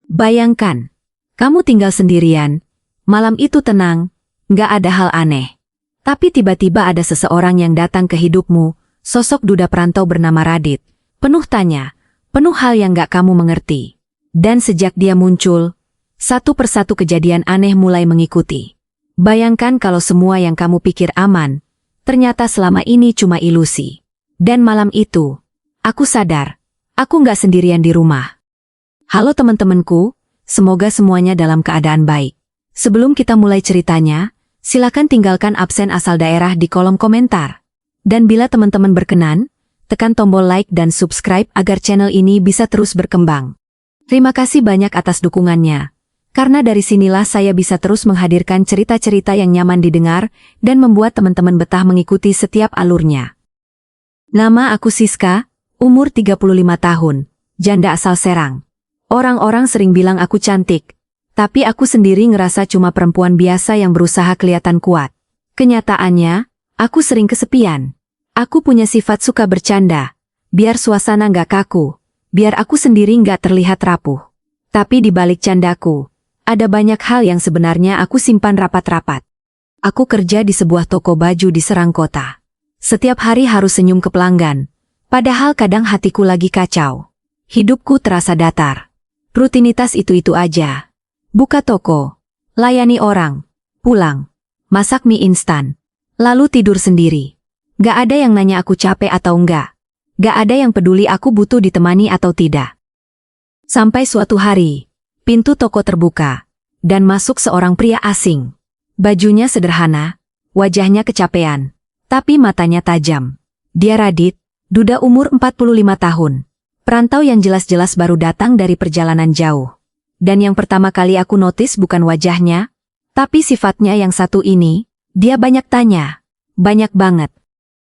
Bayangkan, kamu tinggal sendirian, malam itu tenang, nggak ada hal aneh. Tapi tiba-tiba ada seseorang yang datang ke hidupmu, sosok duda perantau bernama Radit, penuh tanya, penuh hal yang nggak kamu mengerti. Dan sejak dia muncul, satu persatu kejadian aneh mulai mengikuti. Bayangkan kalau semua yang kamu pikir aman, ternyata selama ini cuma ilusi. Dan malam itu, aku sadar, aku nggak sendirian di rumah. Halo teman-temanku, semoga semuanya dalam keadaan baik. Sebelum kita mulai ceritanya, silakan tinggalkan absen asal daerah di kolom komentar. Dan bila teman-teman berkenan, tekan tombol like dan subscribe agar channel ini bisa terus berkembang. Terima kasih banyak atas dukungannya. Karena dari sinilah saya bisa terus menghadirkan cerita-cerita yang nyaman didengar dan membuat teman-teman betah mengikuti setiap alurnya. Nama aku Siska, umur 35 tahun, janda asal Serang. Orang-orang sering bilang aku cantik, tapi aku sendiri ngerasa cuma perempuan biasa yang berusaha kelihatan kuat. Kenyataannya, aku sering kesepian. Aku punya sifat suka bercanda, biar suasana nggak kaku, biar aku sendiri nggak terlihat rapuh. Tapi di balik candaku, ada banyak hal yang sebenarnya aku simpan rapat-rapat. Aku kerja di sebuah toko baju di Serang Kota. Setiap hari harus senyum ke pelanggan, padahal kadang hatiku lagi kacau. Hidupku terasa datar. Rutinitas itu-itu aja. Buka toko, layani orang, pulang, masak mie instan, lalu tidur sendiri. Gak ada yang nanya aku capek atau enggak. Gak ada yang peduli aku butuh ditemani atau tidak. Sampai suatu hari, pintu toko terbuka, dan masuk seorang pria asing. Bajunya sederhana, wajahnya kecapean, tapi matanya tajam. Dia Radit, duda umur 45 tahun. Perantau yang jelas-jelas baru datang dari perjalanan jauh. Dan yang pertama kali aku notice bukan wajahnya, tapi sifatnya yang satu ini. Dia banyak tanya. Banyak banget.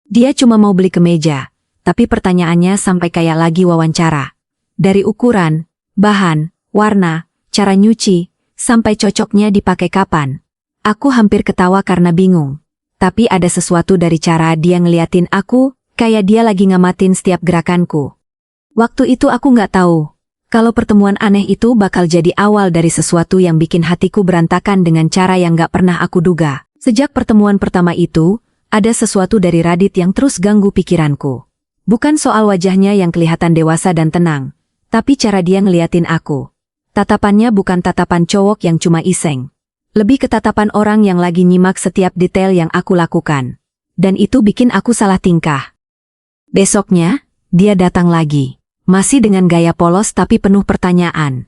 Dia cuma mau beli kemeja, tapi pertanyaannya sampai kayak lagi wawancara. Dari ukuran, bahan, warna, cara nyuci, sampai cocoknya dipakai kapan. Aku hampir ketawa karena bingung. Tapi ada sesuatu dari cara dia ngeliatin aku, kayak dia lagi ngamatin setiap gerakanku. Waktu itu aku nggak tahu kalau pertemuan aneh itu bakal jadi awal dari sesuatu yang bikin hatiku berantakan dengan cara yang nggak pernah aku duga. Sejak pertemuan pertama itu, ada sesuatu dari Radit yang terus ganggu pikiranku. Bukan soal wajahnya yang kelihatan dewasa dan tenang, tapi cara dia ngeliatin aku. Tatapannya bukan tatapan cowok yang cuma iseng. Lebih ke tatapan orang yang lagi nyimak setiap detail yang aku lakukan. Dan itu bikin aku salah tingkah. Besoknya, dia datang lagi. Masih dengan gaya polos tapi penuh pertanyaan.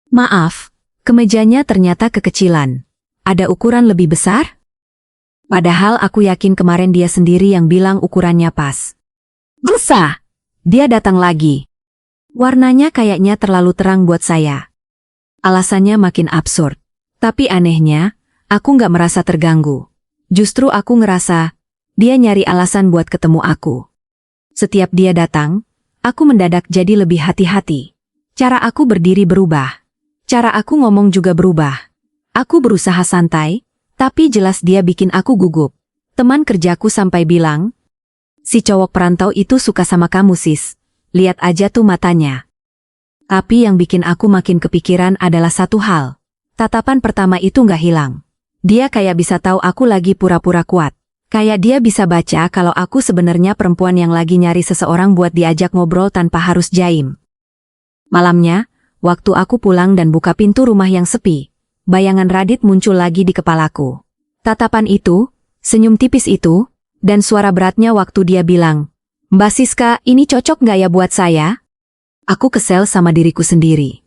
Maaf, kemejanya ternyata kekecilan. Ada ukuran lebih besar? Padahal aku yakin kemarin dia sendiri yang bilang ukurannya pas. Besar! Dia datang lagi. Warnanya kayaknya terlalu terang buat saya. Alasannya makin absurd. Tapi anehnya, aku nggak merasa terganggu. Justru aku ngerasa, dia nyari alasan buat ketemu aku. Setiap dia datang, aku mendadak jadi lebih hati-hati. Cara aku berdiri berubah. Cara aku ngomong juga berubah. Aku berusaha santai, tapi jelas dia bikin aku gugup. Teman kerjaku sampai bilang, si cowok perantau itu suka sama kamu sis. Lihat aja tuh matanya. Tapi yang bikin aku makin kepikiran adalah satu hal. Tatapan pertama itu nggak hilang. Dia kayak bisa tahu aku lagi pura-pura kuat. Kayak dia bisa baca kalau aku sebenarnya perempuan yang lagi nyari seseorang buat diajak ngobrol tanpa harus jaim. Malamnya, waktu aku pulang dan buka pintu rumah yang sepi, bayangan Radit muncul lagi di kepalaku. Tatapan itu, senyum tipis itu, dan suara beratnya waktu dia bilang, Mbak Siska, ini cocok nggak ya buat saya? Aku kesel sama diriku sendiri.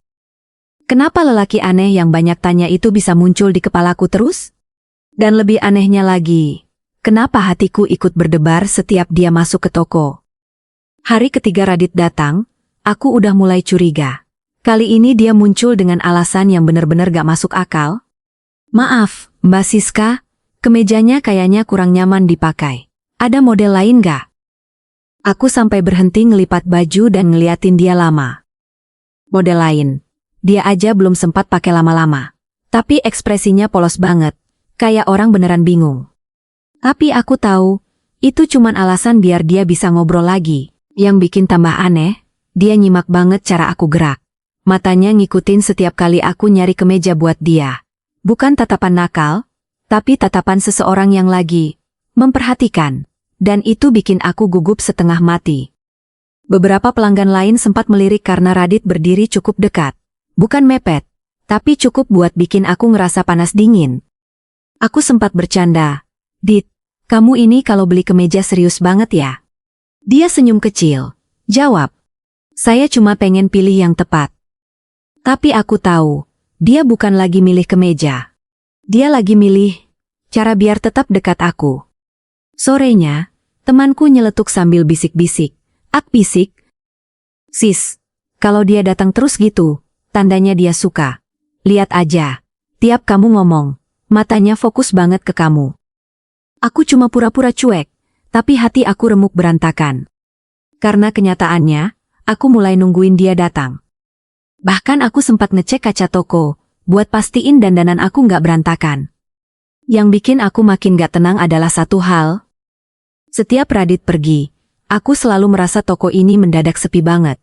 Kenapa lelaki aneh yang banyak tanya itu bisa muncul di kepalaku terus? Dan lebih anehnya lagi, kenapa hatiku ikut berdebar setiap dia masuk ke toko? Hari ketiga Radit datang, aku udah mulai curiga. Kali ini dia muncul dengan alasan yang benar-benar gak masuk akal. Maaf, Mbak Siska, kemejanya kayaknya kurang nyaman dipakai. Ada model lain gak? Aku sampai berhenti ngelipat baju dan ngeliatin dia lama. Model lain. Dia aja belum sempat pakai lama-lama. Tapi ekspresinya polos banget, kayak orang beneran bingung. Tapi aku tahu, itu cuman alasan biar dia bisa ngobrol lagi. Yang bikin tambah aneh, dia nyimak banget cara aku gerak. Matanya ngikutin setiap kali aku nyari kemeja buat dia. Bukan tatapan nakal, tapi tatapan seseorang yang lagi memperhatikan. Dan itu bikin aku gugup setengah mati. Beberapa pelanggan lain sempat melirik karena Radit berdiri cukup dekat. Bukan mepet, tapi cukup buat bikin aku ngerasa panas dingin. Aku sempat bercanda. "Dit, kamu ini kalau beli kemeja serius banget ya?" Dia senyum kecil. Jawab, "Saya cuma pengen pilih yang tepat." Tapi aku tahu, dia bukan lagi milih kemeja. Dia lagi milih cara biar tetap dekat aku. Sorenya, temanku nyeletuk sambil bisik-bisik. Bisik. "Sis, kalau dia datang terus gitu, tandanya dia suka. Lihat aja, tiap kamu ngomong, matanya fokus banget ke kamu." Aku cuma pura-pura cuek, tapi hati aku remuk berantakan. Karena kenyataannya, aku mulai nungguin dia datang. Bahkan aku sempat ngecek kaca toko, buat pastiin dandanan aku nggak berantakan. Yang bikin aku makin nggak tenang adalah satu hal. Setiap Radit pergi, aku selalu merasa toko ini mendadak sepi banget.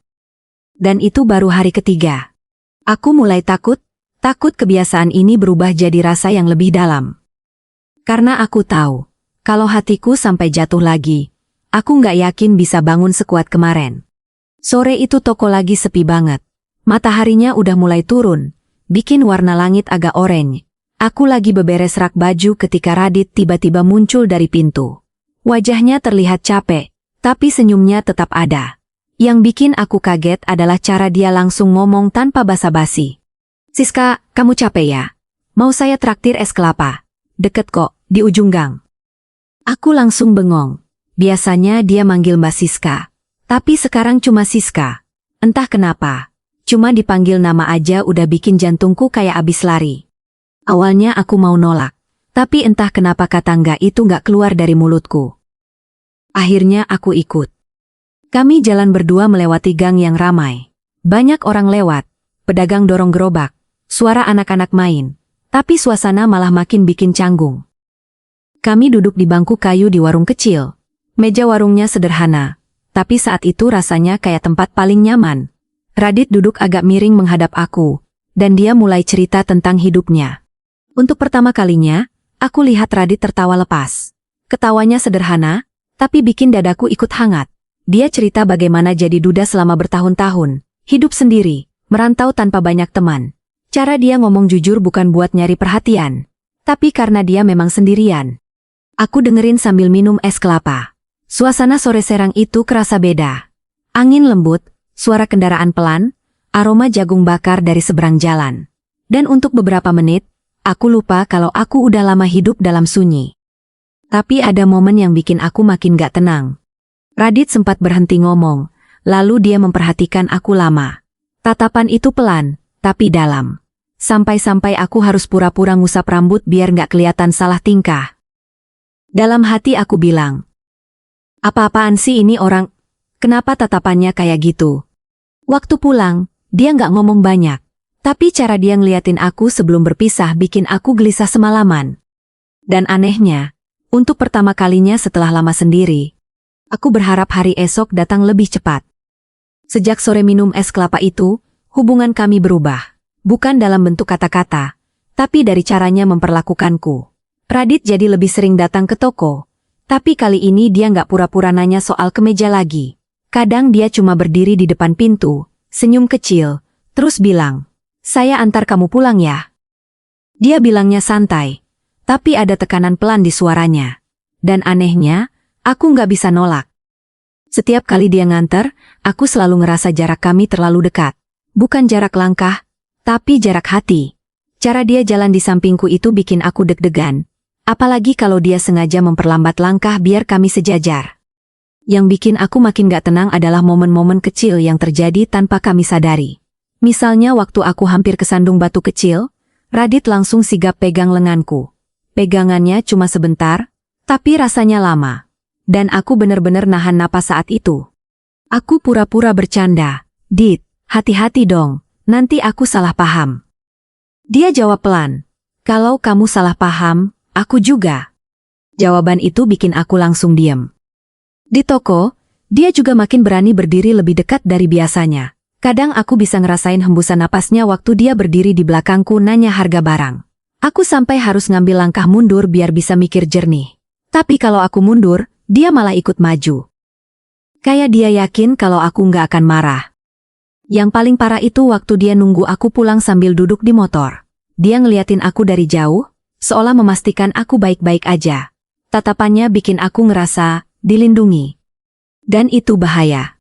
Dan itu baru hari ketiga. Aku mulai takut kebiasaan ini berubah jadi rasa yang lebih dalam. Karena aku tahu, kalau hatiku sampai jatuh lagi, aku nggak yakin bisa bangun sekuat kemarin. Sore itu toko lagi sepi banget. Mataharinya udah mulai turun, bikin warna langit agak oranye. Aku lagi beberes rak baju ketika Radit tiba-tiba muncul dari pintu. Wajahnya terlihat capek, tapi senyumnya tetap ada. Yang bikin aku kaget adalah cara dia langsung ngomong tanpa basa-basi. "Siska, kamu capek ya? Mau saya traktir es kelapa? Deket kok, di ujung gang." Aku langsung bengong. Biasanya dia manggil Mbak Siska, tapi sekarang cuma Siska. Entah kenapa. Cuma dipanggil nama aja udah bikin jantungku kayak abis lari. Awalnya aku mau nolak, tapi entah kenapa kata enggak itu enggak keluar dari mulutku. Akhirnya aku ikut. Kami jalan berdua melewati gang yang ramai. Banyak orang lewat, pedagang dorong gerobak, suara anak-anak main, tapi suasana malah makin bikin canggung. Kami duduk di bangku kayu di warung kecil. Meja warungnya sederhana, tapi saat itu rasanya kayak tempat paling nyaman. Radit duduk agak miring menghadap aku, dan dia mulai cerita tentang hidupnya. Untuk pertama kalinya, aku lihat Radit tertawa lepas. Ketawanya sederhana, tapi bikin dadaku ikut hangat. Dia cerita bagaimana jadi duda selama bertahun-tahun, hidup sendiri, merantau tanpa banyak teman. Cara dia ngomong jujur bukan buat nyari perhatian, tapi karena dia memang sendirian. Aku dengerin sambil minum es kelapa. Suasana sore Serang itu kerasa beda. Angin lembut, suara kendaraan pelan, aroma jagung bakar dari seberang jalan. Dan untuk beberapa menit, aku lupa kalau aku udah lama hidup dalam sunyi. Tapi ada momen yang bikin aku makin gak tenang. Radit sempat berhenti ngomong, lalu dia memperhatikan aku lama. Tatapan itu pelan, tapi dalam. Sampai-sampai aku harus pura-pura ngusap rambut biar gak kelihatan salah tingkah. Dalam hati aku bilang, "Apa-apaan sih ini orang? Kenapa tatapannya kayak gitu?" Waktu pulang, dia nggak ngomong banyak. Tapi cara dia ngeliatin aku sebelum berpisah bikin aku gelisah semalaman. Dan anehnya, untuk pertama kalinya setelah lama sendiri, aku berharap hari esok datang lebih cepat. Sejak sore minum es kelapa itu, hubungan kami berubah. Bukan dalam bentuk kata-kata, tapi dari caranya memperlakukanku. Radit jadi lebih sering datang ke toko. Tapi kali ini dia nggak pura-pura nanya soal kemeja lagi. Kadang dia cuma berdiri di depan pintu, senyum kecil, terus bilang, "Saya antar kamu pulang ya." Dia bilangnya santai, tapi ada tekanan pelan di suaranya. Dan anehnya, aku nggak bisa nolak. Setiap kali dia nganter, aku selalu ngerasa jarak kami terlalu dekat. Bukan jarak langkah, tapi jarak hati. Cara dia jalan di sampingku itu bikin aku deg-degan. Apalagi kalau dia sengaja memperlambat langkah biar kami sejajar. Yang bikin aku makin gak tenang adalah momen-momen kecil yang terjadi tanpa kami sadari. Misalnya waktu aku hampir kesandung batu kecil, Radit langsung sigap pegang lenganku. Pegangannya cuma sebentar, tapi rasanya lama. Dan aku bener-bener nahan napas saat itu. Aku pura-pura bercanda, "Dit, hati-hati dong, nanti aku salah paham." Dia jawab pelan, "Kalau kamu salah paham, aku juga." Jawaban itu bikin aku langsung diam. Di toko, dia juga makin berani berdiri lebih dekat dari biasanya. Kadang aku bisa ngerasain hembusan napasnya waktu dia berdiri di belakangku nanya harga barang. Aku sampai harus ngambil langkah mundur biar bisa mikir jernih. Tapi kalau aku mundur, dia malah ikut maju. Kayak dia yakin kalau aku nggak akan marah. Yang paling parah itu waktu dia nunggu aku pulang sambil duduk di motor. Dia ngeliatin aku dari jauh, seolah memastikan aku baik-baik aja. Tatapannya bikin aku ngerasa dilindungi. Dan itu bahaya.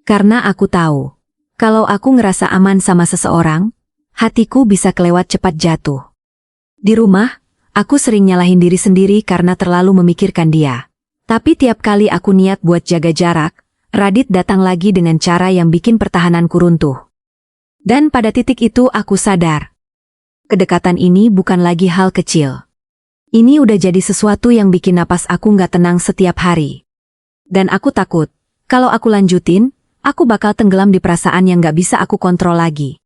Karena aku tahu, kalau aku ngerasa aman sama seseorang, hatiku bisa kelewat cepat jatuh. Di rumah, aku sering nyalahin diri sendiri karena terlalu memikirkan dia. Tapi tiap kali aku niat buat jaga jarak, Radit datang lagi dengan cara yang bikin pertahananku runtuh. Dan pada titik itu aku sadar. Kedekatan ini bukan lagi hal kecil. Ini udah jadi sesuatu yang bikin napas aku nggak tenang setiap hari. Dan aku takut, kalau aku lanjutin, aku bakal tenggelam di perasaan yang nggak bisa aku kontrol lagi.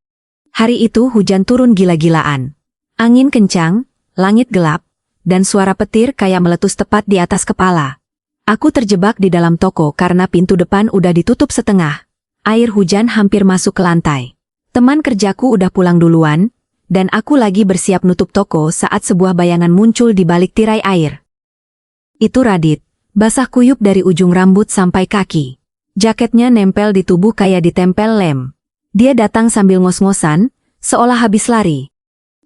Hari itu hujan turun gila-gilaan. Angin kencang, langit gelap, dan suara petir kayak meletus tepat di atas kepala. Aku terjebak di dalam toko karena pintu depan udah ditutup setengah. Air hujan hampir masuk ke lantai. Teman kerjaku udah pulang duluan, dan aku lagi bersiap nutup toko saat sebuah bayangan muncul di balik tirai air. Itu Radit, basah kuyup dari ujung rambut sampai kaki. Jaketnya nempel di tubuh kayak ditempel lem. Dia datang sambil ngos-ngosan, seolah habis lari.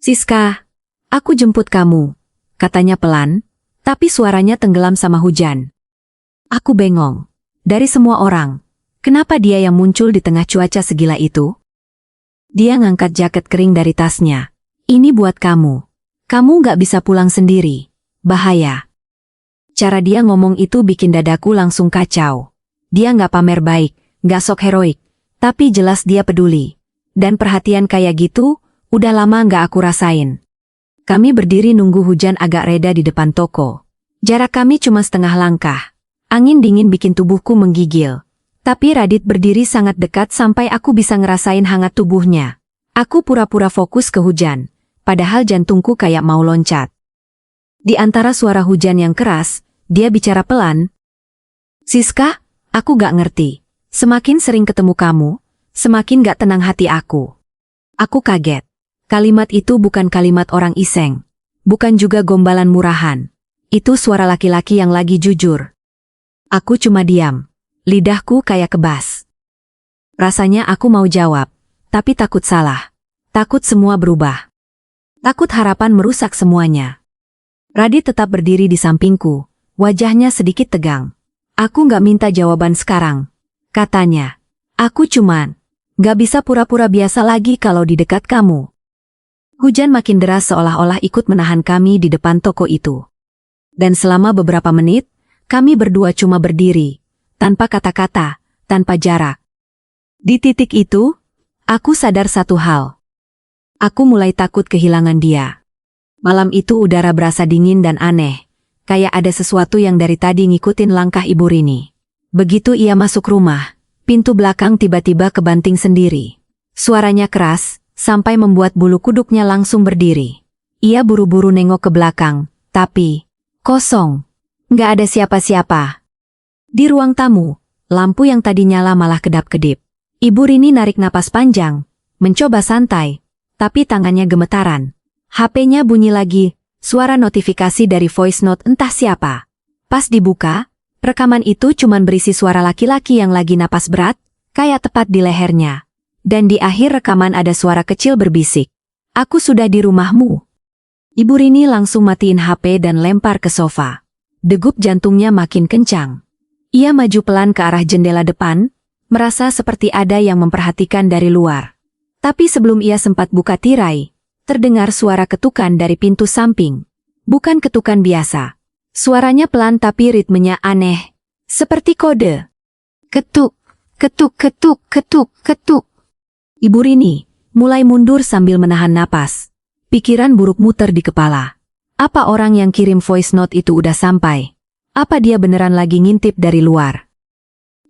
"Siska, aku jemput kamu," katanya pelan, tapi suaranya tenggelam sama hujan. Aku bengong. Dari semua orang, kenapa dia yang muncul di tengah cuaca segila itu? Dia ngangkat jaket kering dari tasnya. "Ini buat kamu. Kamu nggak bisa pulang sendiri. Bahaya." Cara dia ngomong itu bikin dadaku langsung kacau. Dia nggak pamer baik, nggak sok heroik, tapi jelas dia peduli. Dan perhatian kayak gitu, udah lama nggak aku rasain. Kami berdiri nunggu hujan agak reda di depan toko. Jarak kami cuma setengah langkah. Angin dingin bikin tubuhku menggigil. Tapi Radit berdiri sangat dekat sampai aku bisa ngerasain hangat tubuhnya. Aku pura-pura fokus ke hujan, padahal jantungku kayak mau loncat. Di antara suara hujan yang keras, dia bicara pelan. "Siska, aku gak ngerti. Semakin sering ketemu kamu, semakin gak tenang hati aku." Aku kaget. Kalimat itu bukan kalimat orang iseng. Bukan juga gombalan murahan. Itu suara laki-laki yang lagi jujur. Aku cuma diam. Lidahku kayak kebas. Rasanya aku mau jawab, tapi takut salah. Takut semua berubah. Takut harapan merusak semuanya. Radit tetap berdiri di sampingku, wajahnya sedikit tegang. "Aku nggak minta jawaban sekarang," katanya. "Aku cuman nggak bisa pura-pura biasa lagi kalau di dekat kamu." Hujan makin deras seolah-olah ikut menahan kami di depan toko itu. Dan selama beberapa menit, kami berdua cuma berdiri. Tanpa kata-kata, tanpa jarak. Di titik itu, aku sadar satu hal. Aku mulai takut kehilangan dia. Malam itu udara berasa dingin dan aneh, kayak ada sesuatu yang dari tadi ngikutin langkah Ibu Rini. Begitu ia masuk rumah, pintu belakang tiba-tiba kebanting sendiri. Suaranya keras, sampai membuat bulu kuduknya langsung berdiri. Ia buru-buru nengok ke belakang, tapi kosong. Nggak ada siapa-siapa. Di ruang tamu, lampu yang tadi nyala malah kedap-kedip. Ibu Rini narik napas panjang, mencoba santai, tapi tangannya gemetaran. HP-nya bunyi lagi, suara notifikasi dari voice note entah siapa. Pas dibuka, rekaman itu cuman berisi suara laki-laki yang lagi napas berat, kayak tepat di lehernya. Dan di akhir rekaman ada suara kecil berbisik. "Aku sudah di rumahmu." Ibu Rini langsung matiin HP dan lempar ke sofa. Degup jantungnya makin kencang. Ia maju pelan ke arah jendela depan, merasa seperti ada yang memperhatikan dari luar. Tapi sebelum ia sempat buka tirai, terdengar suara ketukan dari pintu samping. Bukan ketukan biasa. Suaranya pelan tapi ritmenya aneh. Seperti kode. Ketuk, ketuk, ketuk, ketuk, ketuk. Ibu Rini mulai mundur sambil menahan napas. Pikiran buruk muter di kepala. Apa orang yang kirim voice note itu udah sampai? Apa dia beneran lagi ngintip dari luar?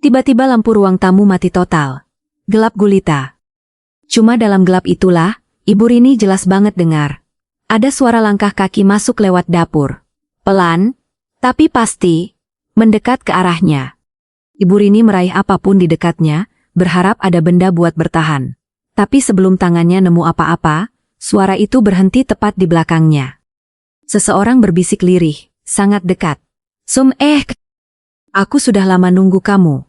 Tiba-tiba lampu ruang tamu mati total. Gelap gulita. Cuma dalam gelap itulah, Ibu Rini jelas banget dengar. Ada suara langkah kaki masuk lewat dapur. Pelan, tapi pasti, mendekat ke arahnya. Ibu Rini meraih apapun di dekatnya, berharap ada benda buat bertahan. Tapi sebelum tangannya nemu apa-apa, suara itu berhenti tepat di belakangnya. Seseorang berbisik lirih, sangat dekat. Aku sudah lama nunggu kamu.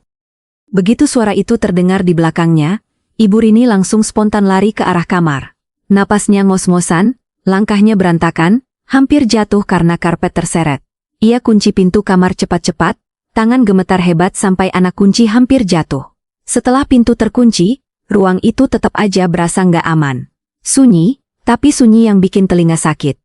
Begitu suara itu terdengar di belakangnya, Ibu Rini langsung spontan lari ke arah kamar. Napasnya ngos-ngosan, langkahnya berantakan, hampir jatuh karena karpet terseret. Ia kunci pintu kamar cepat-cepat, tangan gemetar hebat sampai anak kunci hampir jatuh. Setelah pintu terkunci, ruang itu tetap aja berasa nggak aman. Sunyi, tapi sunyi yang bikin telinga sakit.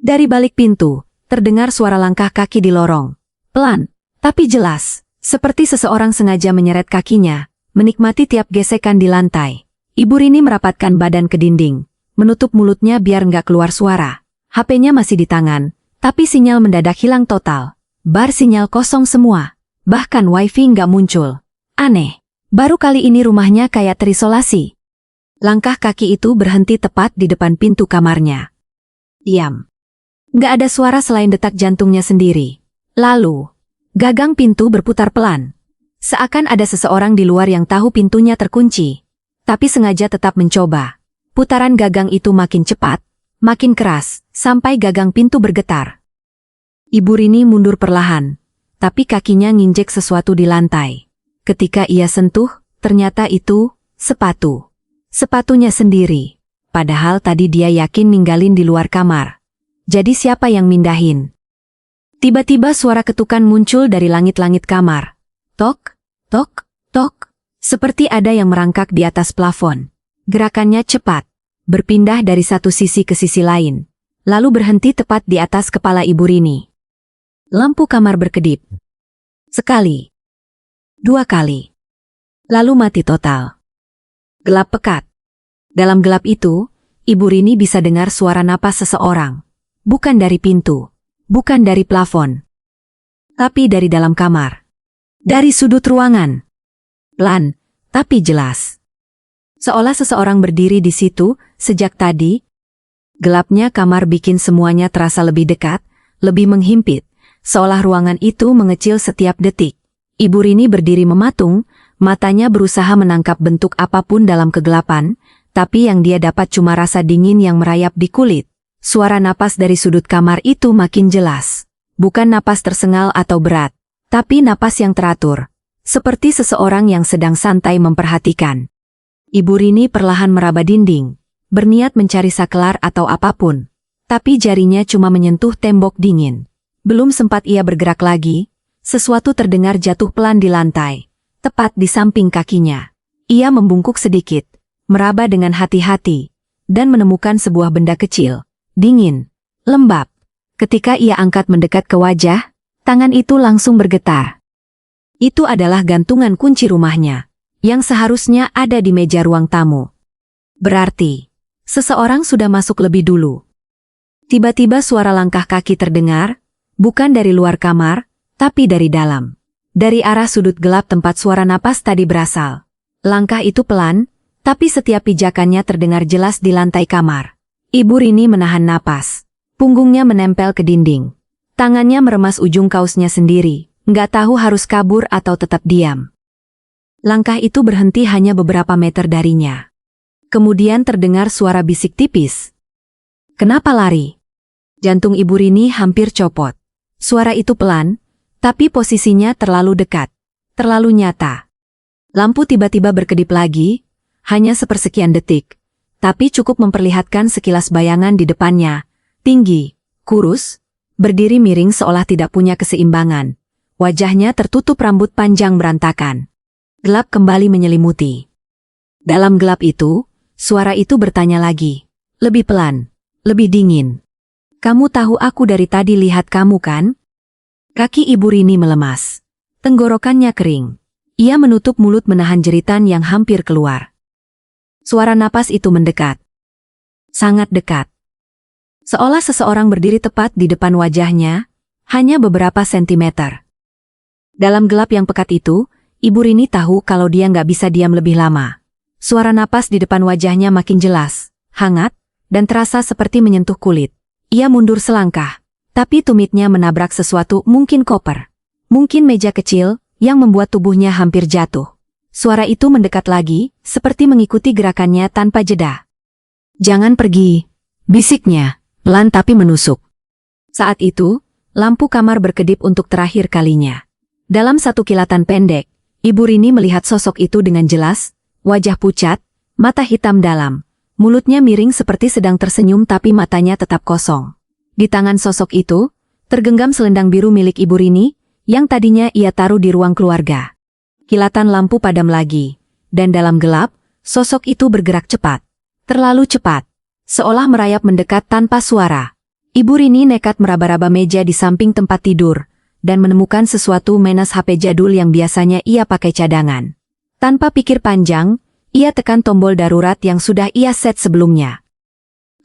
Dari balik pintu, terdengar suara langkah kaki di lorong. Pelan, tapi jelas, seperti seseorang sengaja menyeret kakinya, menikmati tiap gesekan di lantai. Ibu Rini merapatkan badan ke dinding, menutup mulutnya biar nggak keluar suara. HP-nya masih di tangan, tapi sinyal mendadak hilang total. Bar sinyal kosong semua, bahkan wifi nggak muncul. Aneh, baru kali ini rumahnya kayak terisolasi. Langkah kaki itu berhenti tepat di depan pintu kamarnya. Diam. Nggak ada suara selain detak jantungnya sendiri. Lalu, gagang pintu berputar pelan. Seakan ada seseorang di luar yang tahu pintunya terkunci, tapi sengaja tetap mencoba. Putaran gagang itu makin cepat, makin keras, sampai gagang pintu bergetar. Ibu Rini mundur perlahan, tapi kakinya nginjek sesuatu di lantai. Ketika ia sentuh, ternyata itu sepatu. Sepatunya sendiri. Padahal tadi dia yakin ninggalin di luar kamar. Jadi siapa yang mindahin? Tiba-tiba suara ketukan muncul dari langit-langit kamar. Tok, tok, tok. Seperti ada yang merangkak di atas plafon. Gerakannya cepat, berpindah dari satu sisi ke sisi lain, lalu berhenti tepat di atas kepala Ibu Rini. Lampu kamar berkedip. Sekali. Dua kali. Lalu mati total. Gelap pekat. Dalam gelap itu, Ibu Rini bisa dengar suara napas seseorang. Bukan dari pintu, bukan dari plafon, tapi dari dalam kamar. Dari sudut ruangan. Pelan, tapi jelas. Seolah seseorang berdiri di situ sejak tadi. Gelapnya kamar bikin semuanya terasa lebih dekat, lebih menghimpit, seolah ruangan itu mengecil setiap detik. Ibu Rini berdiri mematung, matanya berusaha menangkap bentuk apapun dalam kegelapan, tapi yang dia dapat cuma rasa dingin yang merayap di kulit. Suara napas dari sudut kamar itu makin jelas. Bukan napas tersengal atau berat, tapi napas yang teratur. Seperti seseorang yang sedang santai memperhatikan. Ibu Rini perlahan meraba dinding, berniat mencari saklar atau apapun. Tapi jarinya cuma menyentuh tembok dingin. Belum sempat ia bergerak lagi, sesuatu terdengar jatuh pelan di lantai, tepat di samping kakinya. Ia membungkuk sedikit, meraba dengan hati-hati, dan menemukan sebuah benda kecil. Dingin, lembab. Ketika ia angkat mendekat ke wajah, tangan itu langsung bergetar. Itu adalah gantungan kunci rumahnya, yang seharusnya ada di meja ruang tamu. Berarti, seseorang sudah masuk lebih dulu. Tiba-tiba suara langkah kaki terdengar, bukan dari luar kamar, tapi dari dalam. Dari arah sudut gelap tempat suara napas tadi berasal. Langkah itu pelan, tapi setiap pijakannya terdengar jelas di lantai kamar. Ibu Rini menahan napas. Punggungnya menempel ke dinding. Tangannya meremas ujung kaosnya sendiri, nggak tahu harus kabur atau tetap diam. Langkah itu berhenti hanya beberapa meter darinya. Kemudian terdengar suara bisik tipis. Kenapa lari? Jantung Ibu Rini hampir copot. Suara itu pelan, tapi posisinya terlalu dekat, terlalu nyata. Lampu tiba-tiba berkedip lagi, hanya sepersekian detik. Tapi cukup memperlihatkan sekilas bayangan di depannya, tinggi, kurus, berdiri miring seolah tidak punya keseimbangan. Wajahnya tertutup rambut panjang berantakan. Gelap kembali menyelimuti. Dalam gelap itu, suara itu bertanya lagi. Lebih pelan, lebih dingin. Kamu tahu aku dari tadi lihat kamu kan? Kaki Ibu Rini melemas. Tenggorokannya kering. Ia menutup mulut menahan jeritan yang hampir keluar. Suara napas itu mendekat. Sangat dekat. Seolah seseorang berdiri tepat di depan wajahnya, hanya beberapa sentimeter. Dalam gelap yang pekat itu, Ibu Rini tahu kalau dia nggak bisa diam lebih lama. Suara napas di depan wajahnya makin jelas, hangat, dan terasa seperti menyentuh kulit. Ia mundur selangkah, tapi tumitnya menabrak sesuatu, mungkin koper. Mungkin meja kecil, yang membuat tubuhnya hampir jatuh. suara itu mendekat lagi, seperti mengikuti gerakannya tanpa jeda. "Jangan pergi," bisiknya, pelan tapi menusuk. Saat itu, lampu kamar berkedip untuk terakhir kalinya. Dalam satu kilatan pendek, Ibu Rini melihat sosok itu dengan jelas, wajah pucat, mata hitam dalam, mulutnya miring seperti sedang tersenyum tapi matanya tetap kosong. Di tangan sosok itu, tergenggam selendang biru milik Ibu Rini, yang tadinya ia taruh di ruang keluarga. Kilatan lampu padam lagi, dan dalam gelap, sosok itu bergerak cepat. Terlalu cepat, seolah merayap mendekat tanpa suara. Ibu Rini nekat meraba-raba meja di samping tempat tidur, dan menemukan sesuatu menas HP jadul yang biasanya ia pakai cadangan. Tanpa pikir panjang, ia tekan tombol darurat yang sudah ia set sebelumnya.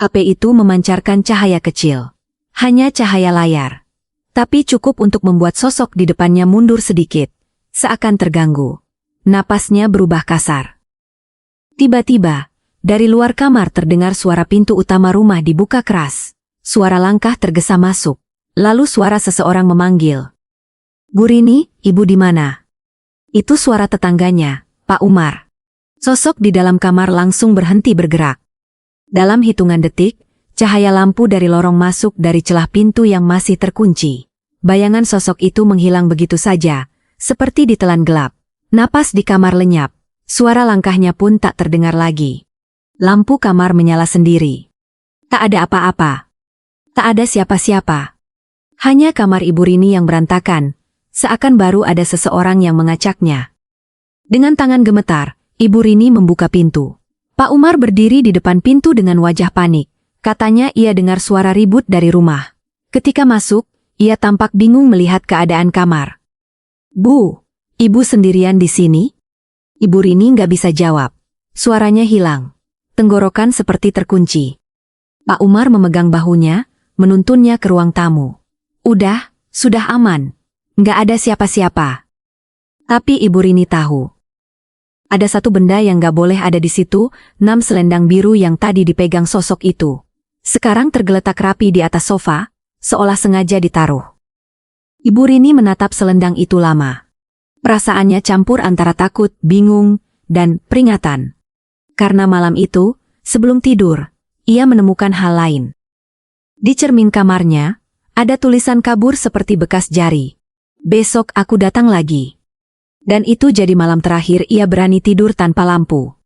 HP itu memancarkan cahaya kecil. Hanya cahaya layar. Tapi cukup untuk membuat sosok di depannya mundur sedikit, seakan terganggu. Napasnya berubah kasar. Tiba-tiba, dari luar kamar terdengar suara pintu utama rumah dibuka keras. Suara langkah tergesa masuk. Lalu suara seseorang memanggil. "Bu Rini, ibu di mana?" Itu suara tetangganya, Pak Umar. Sosok di dalam kamar langsung berhenti bergerak. Dalam hitungan detik, cahaya lampu dari lorong masuk dari celah pintu yang masih terkunci. Bayangan sosok itu menghilang begitu saja, seperti ditelan gelap. Napas di kamar lenyap, suara langkahnya pun tak terdengar lagi. Lampu kamar menyala sendiri. Tak ada apa-apa. Tak ada siapa-siapa. Hanya kamar Ibu Rini yang berantakan, seakan baru ada seseorang yang mengacaknya. Dengan tangan gemetar, Ibu Rini membuka pintu. Pak Umar berdiri di depan pintu dengan wajah panik. Katanya ia dengar suara ribut dari rumah. Ketika masuk, ia tampak bingung melihat keadaan kamar. "Bu, ibu sendirian di sini?" Ibu Rini nggak bisa jawab. Suaranya hilang. Tenggorokan seperti terkunci. Pak Umar memegang bahunya, menuntunnya ke ruang tamu. Sudah aman. Nggak ada siapa-siapa." Tapi Ibu Rini tahu. Ada satu benda yang nggak boleh ada di situ, 6 selendang biru yang tadi dipegang sosok itu. Sekarang tergeletak rapi di atas sofa, seolah sengaja ditaruh. Ibu Rini menatap selendang itu lama. Perasaannya campur antara takut, bingung, dan peringatan. Karena malam itu, sebelum tidur, ia menemukan hal lain. Di cermin kamarnya, ada tulisan kabur seperti bekas jari. "Besok aku datang lagi." Dan itu jadi malam terakhir ia berani tidur tanpa lampu.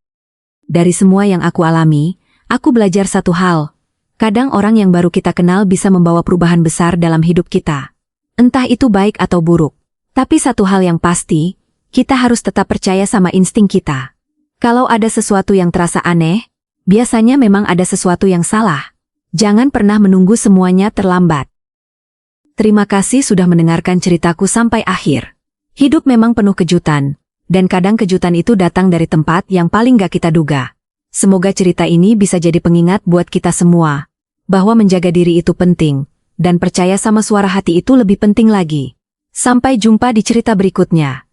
Dari semua yang aku alami, aku belajar satu hal. Kadang orang yang baru kita kenal bisa membawa perubahan besar dalam hidup kita. Entah itu baik atau buruk. Tapi satu hal yang pasti, kita harus tetap percaya sama insting kita. Kalau ada sesuatu yang terasa aneh, biasanya memang ada sesuatu yang salah. Jangan pernah menunggu semuanya terlambat. Terima kasih sudah mendengarkan ceritaku sampai akhir. Hidup memang penuh kejutan, dan kadang kejutan itu datang dari tempat yang paling gak kita duga. Semoga cerita ini bisa jadi pengingat buat kita semua, bahwa menjaga diri itu penting, dan percaya sama suara hati itu lebih penting lagi. Sampai jumpa di cerita berikutnya.